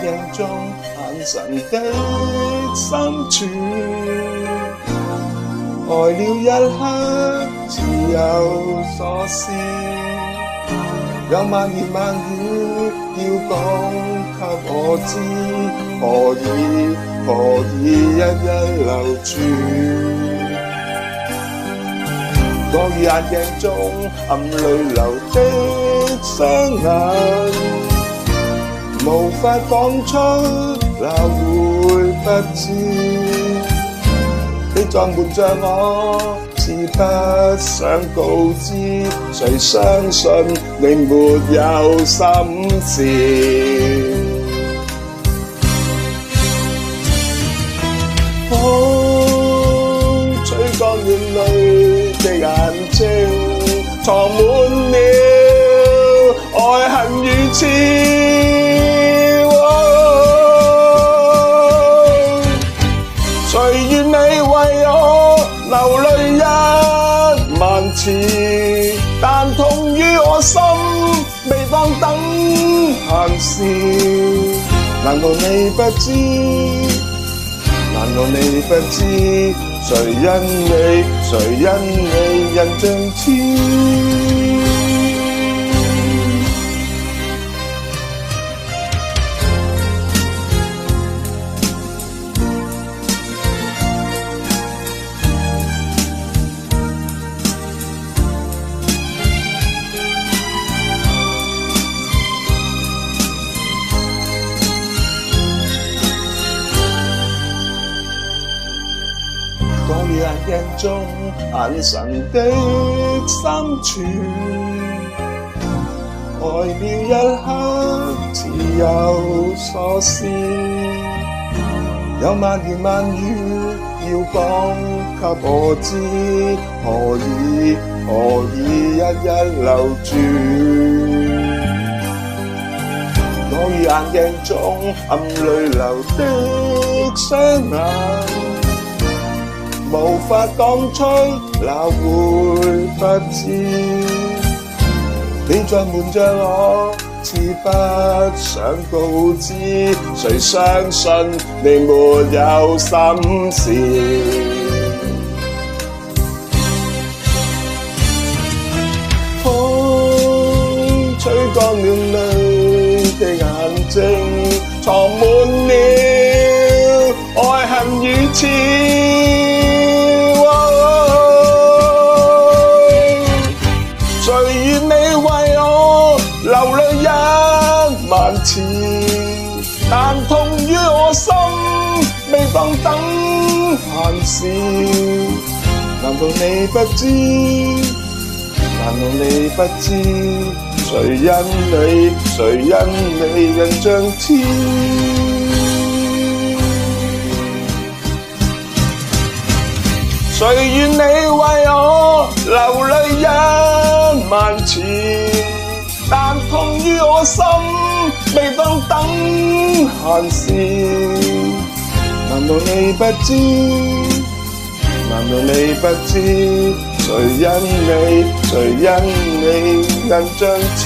鏡中眼神的深處，呆了一刻，似有所思，有萬言萬語要講給我知，何以一一留住？我與眼鏡中暗淚流的雙眼，無法講出，哪會不知？你裝瞞着我，是不想告知，誰相信你沒有心事？風吹乾眼淚的眼睛，藏滿了愛恨與痴。誰願你為我流淚一萬次，但痛於我心，未當等閒事。難道你不知？難道你不知？誰因你印象痴？我與眼鏡中眼神的深處，呆了一刻，似有所思，有萬言萬語要講給我知，何以一一留住？我與眼鏡中暗淚流的雙眼，無法講出，哪會不知？你在瞞着我，似不想告知，誰相信你沒有心事？風吹乾了淚的眼睛，藏滿了愛恨與痴。流淚一萬次，但痛於我心，未當等閒事。難道你不知？難道你不知？誰因你印象痴？誰願你為我流淚一萬次？但痛於我心，未當等閒事。難道你不知？難道你不知？誰因你印象痴？